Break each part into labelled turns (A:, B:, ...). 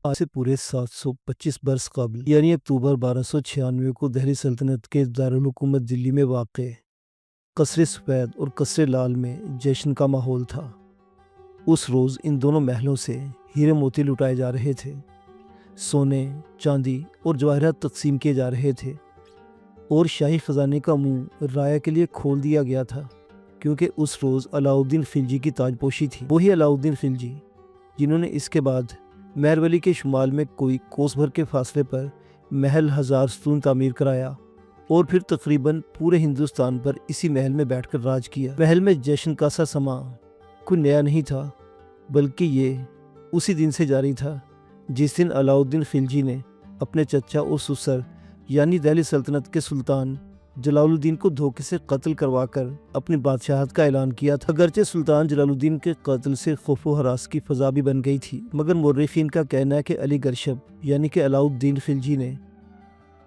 A: آج سے پورے 725 برس قبل یعنی اکتوبر 1296 کو دہلی سلطنت کے دارالحکومت دلی میں واقع قصر سفید اور قصر لال میں جشن کا ماحول تھا۔ اس روز ان دونوں محلوں سے ہیرے موتی لٹائے جا رہے تھے، سونے، چاندی اور جواہرات تقسیم کیے جا رہے تھے، اور شاہی خزانے کا منہ رایا کے لیے کھول دیا گیا تھا، کیونکہ اس روز علاؤالدین خلجی کی تاج پوشی تھی۔ وہی علاؤالدین خلجی جنہوں نے اس کے بعد مہرولی کے شمال میں کوئی کوس بھر کے فاصلے پر محل 1000 ستون تعمیر کرایا اور پھر تقریباً پورے ہندوستان پر اسی محل میں بیٹھ کر راج کیا۔ محل میں جشن کا سا سما کوئی نیا نہیں تھا، بلکہ یہ اسی دن سے جاری تھا جس دن علاؤالدین خلجی نے اپنے چچا اور سسر یعنی دہلی سلطنت کے سلطان جلال الدین کو دھوکے سے قتل کروا کر اپنی بادشاہت کا اعلان کیا تھا۔ اگرچہ سلطان جلال الدین کے قتل سے خوف و ہراس کی فضا بھی بن گئی تھی، مگر مورخین کا کہنا ہے کہ علی گرشب یعنی کہ علاؤالدین خلجی نے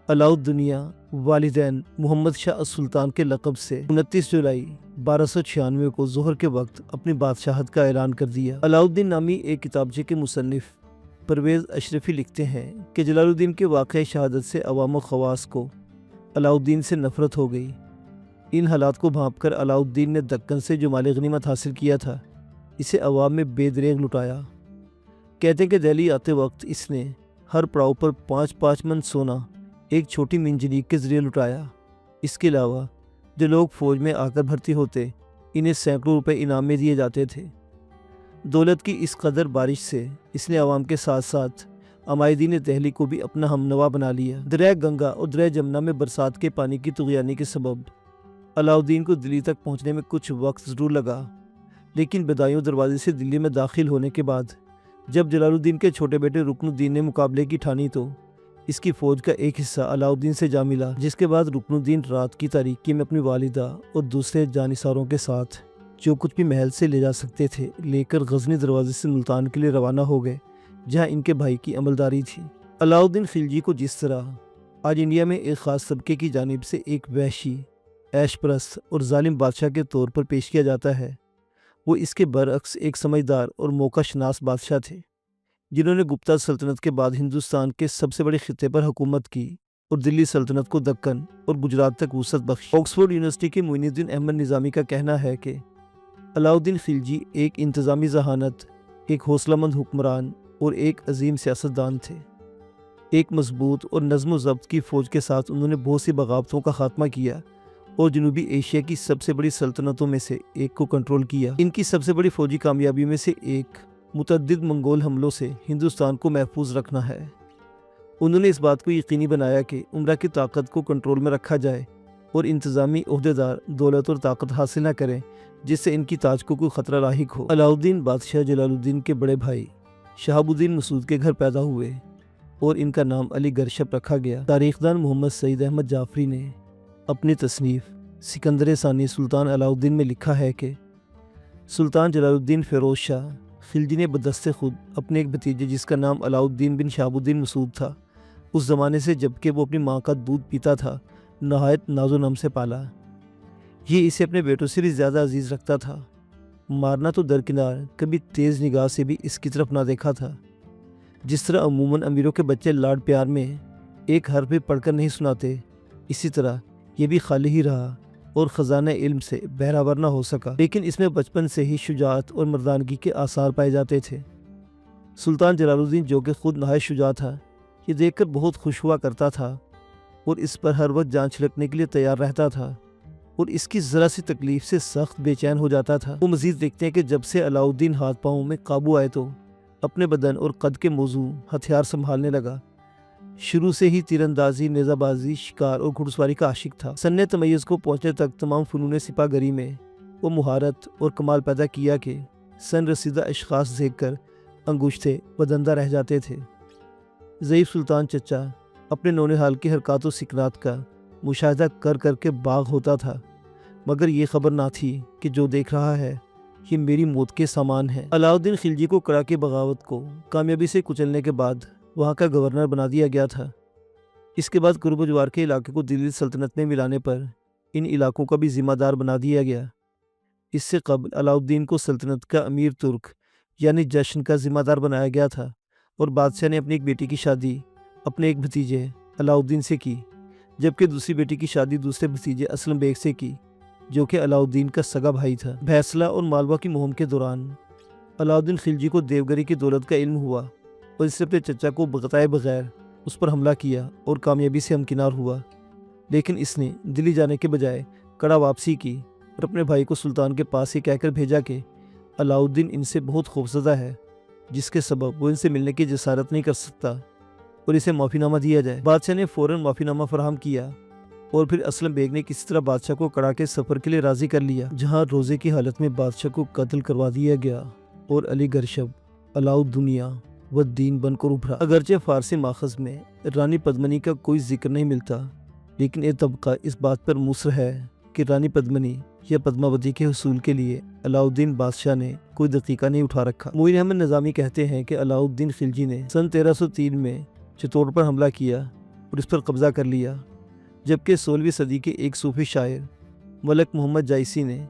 A: علاؤالدنیا والدین محمد شاہ السلطان کے لقب سے 29 جولائی 1296 کو ظہر کے وقت اپنی بادشاہت کا اعلان کر دیا۔ علاؤالدین نامی ایک کتابچے کے مصنف پرویز اشرفی لکھتے ہیں کہ جلال الدین کے واقعہ شہادت سے عوام و خواص کو علاؤالدین سے نفرت ہو گئی۔ ان حالات کو بھانپ کر علاؤالدین نے دکن سے جو مال غنیمت حاصل کیا تھا اسے عوام میں بے دریغ لٹایا۔ کہتے ہیں کہ دہلی آتے وقت اس نے ہر پڑاؤ پر 5 من سونا ایک چھوٹی منجنیق کے ذریعے لٹایا۔ اس کے علاوہ جو لوگ فوج میں آ کر بھرتی ہوتے انہیں سینکڑوں روپے انعام میں دیے جاتے تھے۔ دولت کی اس قدر بارش سے اس نے عوام کے ساتھ ساتھ عمائدین دہلی کو بھی اپنا ہمنوا بنا لیا۔ دریائے گنگا اور دریائے جمنا میں برسات کے پانی کی طغیانی کے سبب علاؤالدین کو دلی تک پہنچنے میں کچھ وقت ضرور لگا، لیکن بدایوں دروازے سے دلی میں داخل ہونے کے بعد جب جلال الدین کے چھوٹے بیٹے رکن الدین نے مقابلے کی ٹھانی تو اس کی فوج کا ایک حصہ علاؤالدین سے جا ملا، جس کے بعد رکن الدین رات کی تاریکی میں اپنی والدہ اور دوسرے جانثاروں کے ساتھ جو کچھ بھی محل سے لے جا سکتے تھے لے کر غزنی دروازے سے ملتان کے لیے روانہ ہو گئے، جہاں ان کے بھائی کی عملداری تھی۔ علاؤالدین خلجی کو جس طرح آج انڈیا میں ایک خاص طبقے کی جانب سے ایک وحشی، عیش پرست اور ظالم بادشاہ کے طور پر پیش کیا جاتا ہے، وہ اس کے برعکس ایک سمجھدار اور موقع شناس بادشاہ تھے، جنہوں نے گپتا سلطنت کے بعد ہندوستان کے سب سے بڑے خطے پر حکومت کی اور دلی سلطنت کو دکن اور گجرات تک وسعت بخشی۔ آکسفورڈ یونیورسٹی کے معین الدین احمد نظامی کا کہنا ہے کہ علاؤالدین خلجی ایک انتظامی ذہانت، ایک حوصلہ مند حکمران اور ایک عظیم سیاستدان تھے۔ ایک مضبوط اور نظم و ضبط کی فوج کے ساتھ انہوں نے بہت سی بغاوتوں کا خاتمہ کیا اور جنوبی ایشیا کی سب سے بڑی سلطنتوں میں سے ایک کو کنٹرول کیا۔ ان کی سب سے بڑی فوجی کامیابی میں سے ایک متعدد منگول حملوں سے ہندوستان کو محفوظ رکھنا ہے۔ انہوں نے اس بات کو یقینی بنایا کہ عمرہ کی طاقت کو کنٹرول میں رکھا جائے اور انتظامی عہدیدار دولت اور طاقت حاصل نہ کریں جس سے ان کی تاج کو کوئی خطرہ لاحق ہو۔ علاؤالدین بادشاہ جلال الدین کے بڑے بھائی شہاب الدین مسعود کے گھر پیدا ہوئے اور ان کا نام علی گرشب رکھا گیا۔ تاریخ دان محمد سعید احمد جعفری نے اپنی تصنیف سکندر ثانی سلطان علاؤالدین میں لکھا ہے کہ سلطان جلال الدین فیروز شاہ خلجی نے بدست خود اپنے ایک بھتیجے جس کا نام علاؤالدین بن شہاب الدین مسعود تھا، اس زمانے سے جب کہ وہ اپنی ماں کا دودھ پیتا تھا، نہایت ناز و نم سے پالا۔ یہ اسے اپنے بیٹوں سے بھی زیادہ عزیز رکھتا تھا، مارنا تو درکنار، کبھی تیز نگاہ سے بھی اس کی طرف نہ دیکھا تھا۔ جس طرح عموماً امیروں کے بچے لاڈ پیار میں ایک حرف بھی پڑھ کر نہیں سناتے، اسی طرح یہ بھی خالی ہی رہا اور خزانہ علم سے بہرہ نہ ہو سکا، لیکن اس میں بچپن سے ہی شجاعت اور مردانگی کے آثار پائے جاتے تھے۔ سلطان جلال الدین جو کہ خود نہایت شجاع تھا، یہ دیکھ کر بہت خوش ہوا کرتا تھا اور اس پر ہر وقت جان چھڑکنے کے لیے تیار رہتا تھا اور اس کی ذرا سی تکلیف سے سخت بے چین ہو جاتا تھا۔ وہ مزید دیکھتے ہیں کہ جب سے علاؤالدین ہاتھ پاؤں میں قابو آئے تو اپنے بدن اور قد کے موزوں ہتھیار سنبھالنے لگا۔ شروع سے ہی تیر اندازی، نیزہ بازی، شکار اور گھڑ سواری کا عاشق تھا۔ سن تمیز کو پہنچنے تک تمام فنون سپاہ گری میں وہ مہارت اور کمال پیدا کیا کہ سن رسیدہ اشخاص دیکھ کر انگشتے بدندہ رہ جاتے تھے۔ ضعیف سلطان چچا اپنے نونہال کی حرکات و سکنات کا مشاہدہ کر کر کے باغ ہوتا تھا، مگر یہ خبر نہ تھی کہ جو دیکھ رہا ہے یہ میری موت کے سامان ہے۔ علاؤالدین خلجی کو کڑاکے بغاوت کو کامیابی سے کچلنے کے بعد وہاں کا گورنر بنا دیا گیا تھا۔ اس کے بعد قرب و جوار کے علاقے کو دلی سلطنت میں ملانے پر ان علاقوں کا بھی ذمہ دار بنا دیا گیا۔ اس سے قبل علاؤالدین کو سلطنت کا امیر ترک یعنی جشن کا ذمہ دار بنایا گیا تھا، اور بادشاہ نے اپنی ایک بیٹی کی شادی اپنے ایک بھتیجے علاؤالدین سے کی، جبکہ دوسری بیٹی کی شادی دوسرے بھتیجے اسلم بیگ سے کی جو کہ علاؤالدین کا سگا بھائی تھا۔ بھیسلہ اور مالوا کی مہم کے دوران علاؤالدین خلجی کو دیوگری کی دولت کا علم ہوا اور اس نے اپنے چچا کو بتائے بغیر اس پر حملہ کیا اور کامیابی سے ہمکنار ہوا، لیکن اس نے دلی جانے کے بجائے کڑا واپسی کی اور اپنے بھائی کو سلطان کے پاس یہ کہہ کر بھیجا کہ علاؤالدین ان سے بہت خوفزدہ ہے، جس کے سبب وہ ان سے ملنے کی جسارت نہیں کر سکتا اور اسے معافی نامہ دیا جائے۔ بادشاہ نے فوراً معافی نامہ فراہم کیا اور پھر اسلم بیگ نے کسی طرح بادشاہ کو کڑا کے سفر کے لیے راضی کر لیا، جہاں روزے کی حالت میں بادشاہ کو قتل کروا دیا گیا اور علی گرشب علاؤالدنیا والدین بن کر ابھرا۔ اگرچہ فارسی ماخذ میں رانی پدمنی کا کوئی ذکر نہیں ملتا، لیکن یہ طبقہ اس بات پر مصر ہے کہ رانی پدمنی یا پدماوتی کے حصول کے لیے علاؤالدین بادشاہ نے کوئی دقیقہ نہیں اٹھا رکھا۔ معین احمد نظامی کہتے ہیں کہ علاؤالدین خلجی نے سن 1303 میں چتور پر حملہ کیا اور اس پر قبضہ کر لیا، جبکہ 16ویں صدی کے ایک صوفی شاعر ملک محمد جائسی نے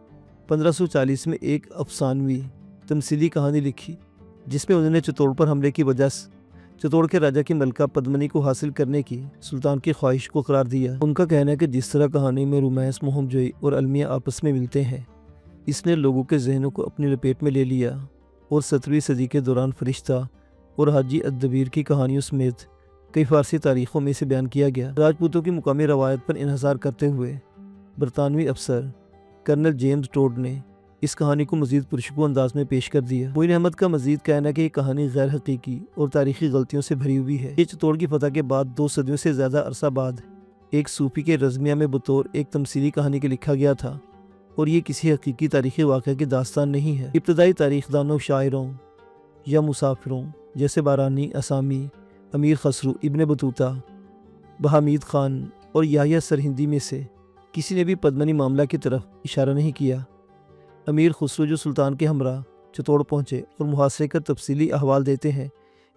A: 1540 میں ایک افسانوی تمثیلی کہانی لکھی جس میں انہوں نے چتور پر حملے کی وجہ سے چتور کے راجہ کی ملکہ پدمنی کو حاصل کرنے کی سلطان کی خواہش کو قرار دیا۔ ان کا کہنا ہے کہ جس طرح کہانی میں رومانس، مہم جوئی اور المیہ آپس میں ملتے ہیں، اس نے لوگوں کے ذہنوں کو اپنی لپیٹ میں لے لیا اور 17ویں صدی کے دوران فرشتہ اور حاجی الدبیر کی کہانیوں سمیت کئی فارسی تاریخوں میں اسے بیان کیا گیا۔ راجپوتوں کی مقامی روایت پر انحصار کرتے ہوئے برطانوی افسر کرنل جیمز ٹوڈ نے اس کہانی کو مزید پرشکو انداز میں پیش کر دیا۔ معین احمد کا مزید کہنا ہے کہ یہ کہانی غیر حقیقی اور تاریخی غلطیوں سے بھری ہوئی ہے۔ یہ چتور کی فتح کے بعد 2 صدیوں سے زیادہ عرصہ بعد ایک صوفی کے رزمیہ میں بطور ایک تمثیلی کہانی کے لکھا گیا تھا اور یہ کسی حقیقی تاریخی واقعہ کی داستان نہیں ہے۔ ابتدائی تاریخ دانوں، شاعروں یا مسافروں جیسے بارانی اسامی، امیر خسرو، ابن بطوطہ، بہامید خان اور یحییٰ سرہندی میں سے کسی نے بھی پدمنی معاملہ کی طرف اشارہ نہیں کیا۔ امیر خسرو جو سلطان کے ہمراہ چتور پہنچے اور محاصرے کا تفصیلی احوال دیتے ہیں،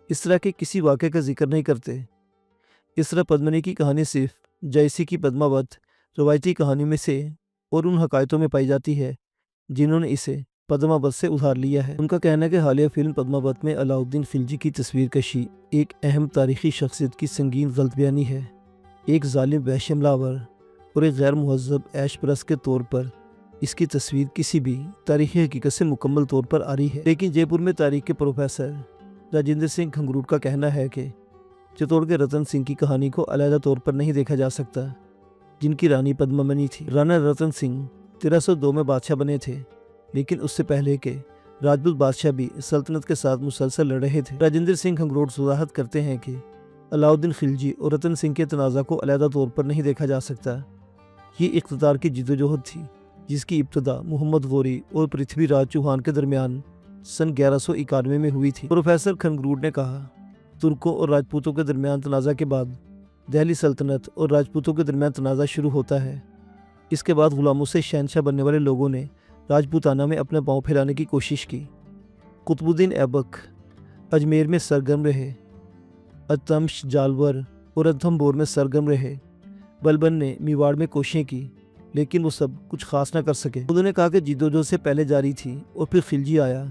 A: اس طرح کے کسی واقعے کا ذکر نہیں کرتے۔ اس طرح پدمنی کی کہانی صرف جائسی کی پدماوت روایتی کہانیوں میں سے اور ان حکایتوں میں پائی جاتی ہے جنہوں نے اسے پدماوت سے ادھار لیا ہے۔ ان کا کہنا ہے کہ حالیہ فلم پدماوت میں علاؤالدین خلجی کی تصویر کشی ایک اہم تاریخی شخصیت کی سنگین غلط بیانی ہے، ایک ظالم وحش حملہ آور اور ایک غیر مہذب عیش پرست کے طور پر اس کی تصویر کسی بھی تاریخی حقیقت سے مکمل طور پر آری ہے۔ لیکن جے پور میں تاریخ کے پروفیسر راجندر سنگھ کھنگروٹ کا کہنا ہے کہ چتور کے رتن سنگھ کی کہانی کو علیحدہ طور پر نہیں دیکھا جا سکتا، جن کی رانی پدممنی تھی۔ رانا رتن سنگھ 1302 میں بادشاہ بنے تھے، لیکن اس سے پہلے کے راجپوت بادشاہ بھی سلطنت کے ساتھ مسلسل لڑ رہے تھے۔ راجندر سنگھ کھنگروٹ وضاحت کرتے ہیں کہ علاؤالدین خلجی اور رتن سنگھ کے تنازع کو علیحدہ طور پر نہیں دیکھا جا سکتا۔ یہ اقتدار کی جدوجہد تھی جس کی ابتدا محمد غوری اور پرتھوی راج چوہان کے درمیان سن 1191 میں ہوئی تھی۔ پروفیسر کھنگروٹ نے کہا، ترکوں اور راجپوتوں کے درمیان تنازع کے بعد دہلی سلطنت اور راجپوتوں کے درمیان تنازع شروع ہوتا ہے۔ اس کے بعد غلاموں سے شہنشاہ بننے والے لوگوں نے راجپوتانہ میں اپنے پاؤں پھیلانے کی کوشش کی۔ قطب الدین ایبک اجمیر میں سرگرم رہے، اتمش جالور اور ادھمبور میں سرگرم رہے، بلبن نے میواڑ میں کوششیں کی، لیکن وہ سب کچھ خاص نہ کر سکے۔ انہوں نے کہا کہ جدوجہد سے پہلے جاری تھی اور پھر خلجی آیا،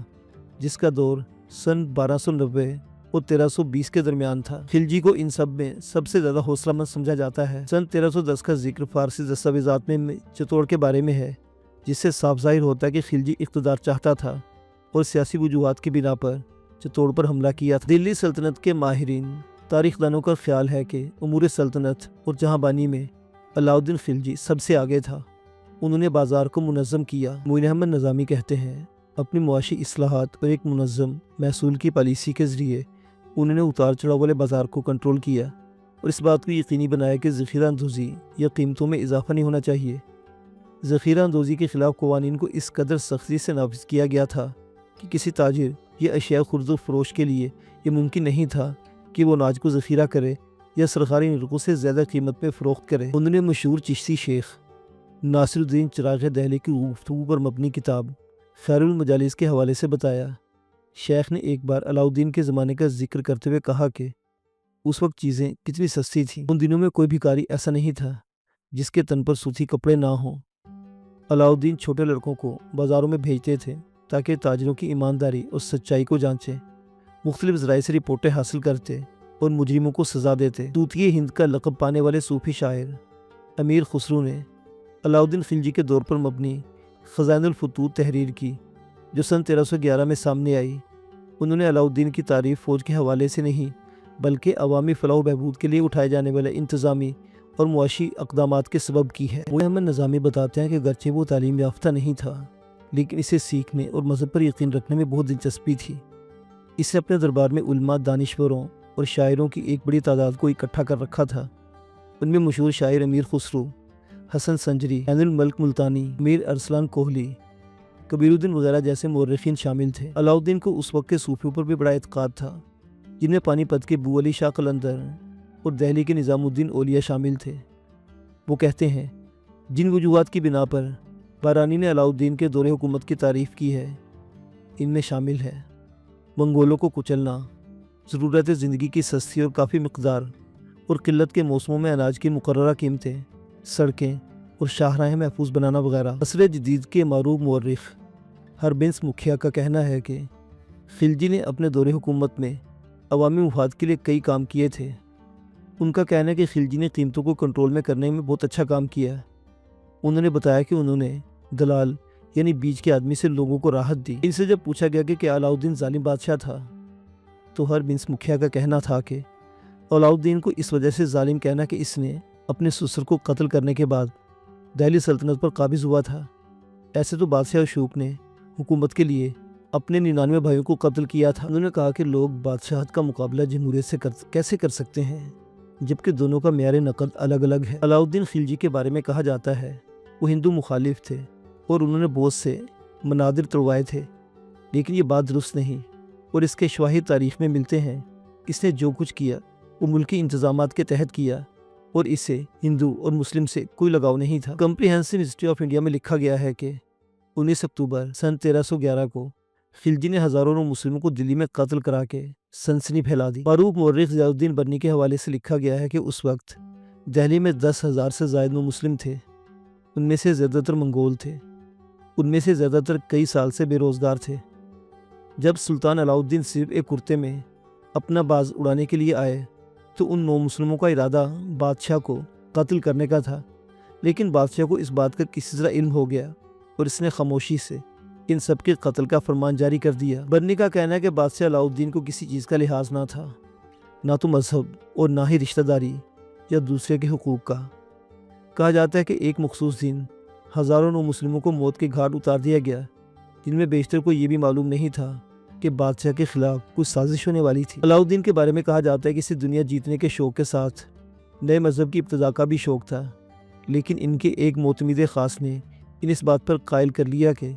A: جس کا دور سن 1290 اور 1320 کے درمیان تھا۔ خلجی کو ان سب میں سب سے زیادہ حوصلہ مند سمجھا جاتا ہے۔ سن 1310 کا ذکر فارسی دستاویزات میں چتور کے بارے میں ہے، جس سے صاف ظاہر ہوتا ہے کہ خلجی اقتدار چاہتا تھا اور سیاسی وجوہات کی بنا پر چتور پر حملہ کیا تھا۔ دلی سلطنت کے ماہرین تاریخ دانوں کا خیال ہے کہ امور سلطنت اور جہاں بانی میں علاؤالدین خلجی سب سے آگے تھا۔ انہوں نے بازار کو منظم کیا۔ معین احمد نظامی کہتے ہیں، اپنی معاشی اصلاحات اور ایک منظم محصول کی پالیسی کے ذریعے انہوں نے اتار چڑھاؤ والے بازار کو کنٹرول کیا اور اس بات کو یقینی بنایا کہ ذخیرہ اندوزی یا قیمتوں میں اضافہ نہیں ہونا چاہیے۔ ذخیرہ اندوزی کے خلاف قوانین کو اس قدر سختی سے نافذ کیا گیا تھا کہ کسی تاجر یا اشیاء خرد و فروش کے لیے یہ ممکن نہیں تھا کہ وہ اناج کو ذخیرہ کرے یا سرکاری نرخوں سے زیادہ قیمت میں فروخت کرے۔ انہوں نے مشہور چشتی شیخ ناصر الدین چراغ دہلی کی گفتگو پر مبنی کتاب خیر المجالس کے حوالے سے بتایا، شیخ نے ایک بار علاؤالدین کے زمانے کا ذکر کرتے ہوئے کہا کہ اس وقت چیزیں کتنی سستی تھیں، ان دنوں میں کوئی بھکاری ایسا نہیں تھا جس کے تن پر سوتی کپڑے نہ ہوں۔ علاؤالدین چھوٹے لڑکوں کو بازاروں میں بھیجتے تھے تاکہ تاجروں کی ایمانداری اور سچائی کو جانچیں مختلف ذرائع سے رپورٹیں حاصل کرتے اور مجرموں کو سزا دیتے۔ طوطیِ ہند کا لقب پانے والے صوفی شاعر امیر خسرو نے علاؤالدین خلجی کے دور پر مبنی خزائن الفتوح تحریر کی، جو سن 1311 میں سامنے آئی۔ انہوں نے علاؤالدین کی تعریف فوج کے حوالے سے نہیں بلکہ عوامی فلاح و بہبود کے لیے اٹھائے جانے والے انتظامی اور معاشی اقدامات کے سبب کی ہے۔ وہ احمد نظامی بتاتے ہیں کہ گرچہ وہ تعلیم یافتہ نہیں تھا لیکن اسے سیکھنے اور مذہب پر یقین رکھنے میں بہت دلچسپی تھی۔ اسے اپنے دربار میں علماء، دانشوروں اور شاعروں کی ایک بڑی تعداد کو اکٹھا کر رکھا تھا۔ ان میں مشہور شاعر امیر خسرو، حسن سنجری، عین الملک ملتانی، میر ارسلان کوہلی، کبیر الدین وغیرہ جیسے مورخین شامل تھے۔ علاؤالدین کو اس وقت کے صوفیوں پر بھی بڑا اعتقاد تھا، جن میں پانی پت کے بو علی شاہ قلندر اور دہلی کے نظام الدین اولیاء شامل تھے۔ وہ کہتے ہیں جن وجوہات کی بنا پر بارانی نے علاؤالدین کے دور حکومت کی تعریف کی ہے، ان میں شامل ہے منگولوں کو کچلنا، ضرورت زندگی کی سستی اور کافی مقدار اور قلت کے موسموں میں اناج کی مقررہ قیمتیں، سڑکیں اور شاہراہیں محفوظ بنانا وغیرہ۔ عصر جدید کے معروف مورخ ہربنس مکھیا کا کہنا ہے کہ خلجی نے اپنے دور حکومت میں عوامی مفاد کے لیے کئی کام کیے تھے۔ ان کا کہنا ہے کہ خلجی نے قیمتوں کو کنٹرول میں کرنے میں بہت اچھا کام کیا۔ انہوں نے بتایا کہ انہوں نے دلال یعنی بیچ کے آدمی سے لوگوں کو راحت دی۔ ان سے جب پوچھا گیا کہ کیا علاؤالدین ظالم بادشاہ تھا تو ہربنس مکھیا کا کہنا تھا کہ علاؤالدین کو اس وجہ سے ظالم کہنا کہ اس نے اپنے سسر کو قتل کرنے کے بعد دہلی سلطنت پر قابض ہوا تھا۔ ایسے تو بادشاہ اشوک نے حکومت کے لیے اپنے 99 بھائیوں کو قتل کیا تھا۔ انہوں نے کہا کہ لوگ بادشاہت کا مقابلہ جمہوریت سے کیسے کر سکتے ہیں جبکہ دونوں کا معیار نقد الگ الگ ہے۔ علاؤالدین خلجی کے بارے میں کہا جاتا ہے وہ ہندو مخالف تھے اور انہوں نے بہت سے مناظر توڑوائے تھے، لیکن یہ بات درست نہیں اور اس کے شواہد تاریخ میں ملتے ہیں۔ اس نے جو کچھ کیا وہ ملکی انتظامات کے تحت کیا اور اسے ہندو اور مسلم سے کوئی لگاؤ نہیں تھا۔ کمپریہنسو ہسٹری آف انڈیا میں لکھا گیا ہے کہ 19 اکتوبر سن 1311 کو خلجی نے ہزاروں مسلموں کو دلی میں قتل کرا کے سنسنی پھیلا دی۔ معروف مورخ ضیاء الدین برنی کے حوالے سے لکھا گیا ہے کہ اس وقت دہلی میں 10,000 سے زائد مسلم تھے، ان میں سے زیادہ تر منگول تھے، ان میں سے زیادہ تر کئی سال سے بے روزگار تھے۔ جب سلطان علاؤالدین صرف ایک کرتے میں اپنا باز اڑانے کے لیے آئے تو ان 9 مسلموں کا ارادہ بادشاہ کو قتل کرنے کا تھا، لیکن بادشاہ کو اس بات کا کسی طرح علم ہو گیا اور اس نے خاموشی سے ان سب کے قتل کا فرمان جاری کر دیا۔ برنی کا کہنا ہے کہ بادشاہ علاؤالدین کو کسی چیز کا لحاظ نہ تھا، نہ تو مذہب اور نہ ہی رشتہ داری یا دوسرے کے حقوق کا۔ کہا جاتا ہے کہ ایک مخصوص دن ہزاروں مسلموں کو موت کے گھاٹ اتار دیا گیا، جن میں بیشتر کو یہ بھی معلوم نہیں تھا کہ بادشاہ کے خلاف کچھ سازش ہونے والی تھی۔ علاؤالدین کے بارے میں کہا جاتا ہے کہ اسے دنیا جیتنے کے شوق کے ساتھ نئے مذہب کی ابتداء کا بھی شوق تھا، لیکن ان کے ایک معتمد خاص نے ان اس بات پر قائل کر لیا کہ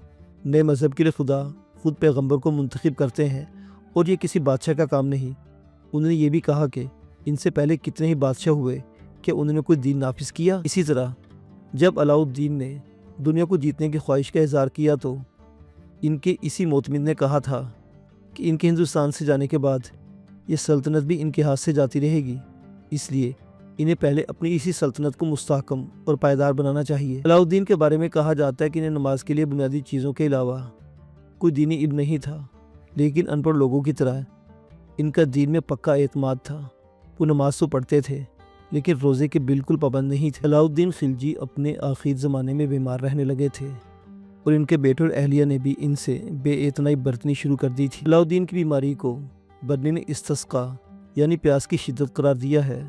A: نئے مذہب کے لیے خدا خود پیغمبر کو منتخب کرتے ہیں اور یہ کسی بادشاہ کا کام نہیں۔ انہوں نے یہ بھی کہا کہ ان سے پہلے کتنے ہی بادشاہ ہوئے کہ انہوں نے کوئی دین نافذ کیا۔ اسی طرح جب علاؤالدین نے دنیا کو جیتنے کی خواہش کا اظہار کیا تو ان کے اسی معتمد نے کہا تھا کہ ان کے ہندوستان سے جانے کے بعد یہ سلطنت بھی ان کے ہاتھ سے جاتی رہے گی، اس لیے انہیں پہلے اپنی اسی سلطنت کو مستحکم اور پائیدار بنانا چاہیے۔ علاؤالدین کے بارے میں کہا جاتا ہے کہ انہیں نماز کے لیے بنیادی چیزوں کے علاوہ کوئی دینی علم نہیں تھا، لیکن ان پڑھ لوگوں کی طرح ان کا دین میں پکا اعتماد تھا۔ وہ نماز تو پڑھتے تھے لیکن روزے کے بالکل پابند نہیں تھے۔ علاؤالدین خلجی اپنے آخری زمانے میں بیمار رہنے لگے تھے اور ان کے بیٹے اور اہلیہ نے بھی ان سے بے اعتنائی برتنی شروع کر دی تھی۔ علاؤالدین کی بیماری کو برنی نے استسقاء یعنی پیاس کی شدت قرار دیا ہے،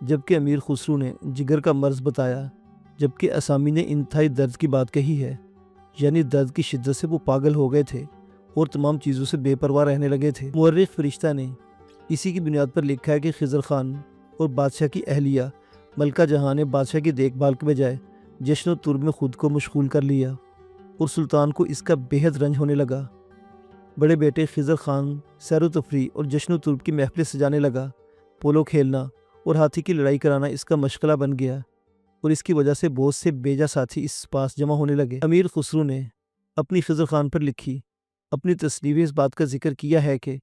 A: جبکہ امیر خسرو نے جگر کا مرض بتایا، جبکہ اسامی نے انتہائی درد کی بات کہی ہے، یعنی درد کی شدت سے وہ پاگل ہو گئے تھے اور تمام چیزوں سے بے پرواہ رہنے لگے تھے۔ مورخ فرشتہ نے اسی کی بنیاد پر لکھا ہے کہ خضر خان اور بادشاہ کی اہلیہ ملکہ جہاں نے بادشاہ کی دیکھ بھال کے بجائے جشن و طرب میں خود کو مشغول کر لیا اور سلطان کو اس کا بےحد رنج ہونے لگا۔ بڑے بیٹے خضر خان سیر و تفریح اور جشن و طرب کی محفلیں سجانے لگا، پولو کھیلنا اور ہاتھی کی لڑائی کرانا اس کا مشغلہ بن گیا اور اس کی وجہ سے بہت سے بیجا ساتھی اس پاس جمع ہونے لگے۔ امیر خسرو نے اپنی خضر خان پر لکھی اپنی تصنیف اس بات کا ذکر کیا ہے کہ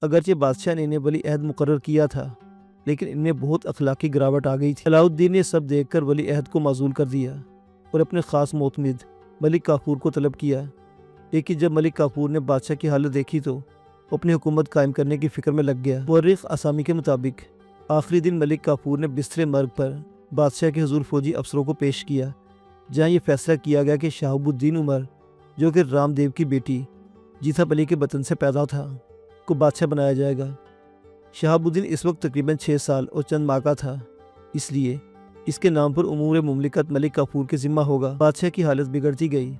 A: اگرچہ بادشاہ نے انہیں ولی عہد مقرر کیا تھا لیکن ان میں بہت اخلاقی گراوٹ آ گئی تھی۔ علاؤالدین نے سب دیکھ کر ولی عہد کو معزول کر دیا اور اپنے خاص معتمد ملک کافور کو طلب کیا، لیکن جب ملک کافور نے بادشاہ کی حالت دیکھی تو اپنی حکومت قائم کرنے کی فکر میں لگ گیا۔ مورخ اسامی کے مطابق آخری دن ملک کافور نے بستر مرگ پر بادشاہ کے حضور فوجی افسروں کو پیش کیا، جہاں یہ فیصلہ کیا گیا کہ شہاب الدین عمر، جو کہ رام دیو کی بیٹی جیتھا پلی کے بطن سے پیدا تھا، کو بادشاہ بنایا جائے گا۔ شہاب الدین اس وقت تقریباً 6 سال اور چند ماہ کا تھا، اس لیے اس کے نام پر امور مملکت ملک کافور کے ذمہ ہوگا۔ بادشاہ کی حالت بگڑتی گئی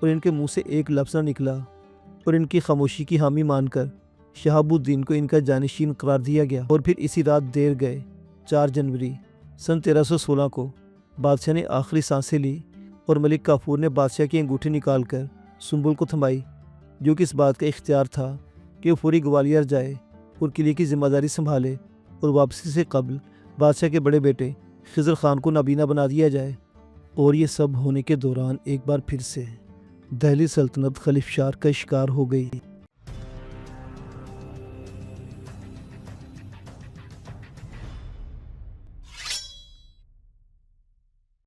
A: اور ان کے منہ سے ایک لفظ نہ نکلا، اور ان کی خاموشی کی حامی مان کر شہاب الدین کو ان کا جانشین قرار دیا گیا۔ اور پھر اسی رات دیر گئے 4 جنوری سن 1316 کو بادشاہ نے آخری سانسیں لی اور ملک کافور نے بادشاہ کی انگوٹھی نکال کر سنبل کو تھمائی، جو کہ اس بات کا اختیار تھا کہ وہ فوری گوالیار جائے اور قلعے کی ذمہ داری سنبھالے، اور واپسی سے قبل بادشاہ کے بڑے بیٹے خضر خان کو نابینا بنا دیا جائے۔ اور یہ سب ہونے کے دوران ایک بار پھر سے دہلی سلطنت خلفشار کا شکار ہو گئی۔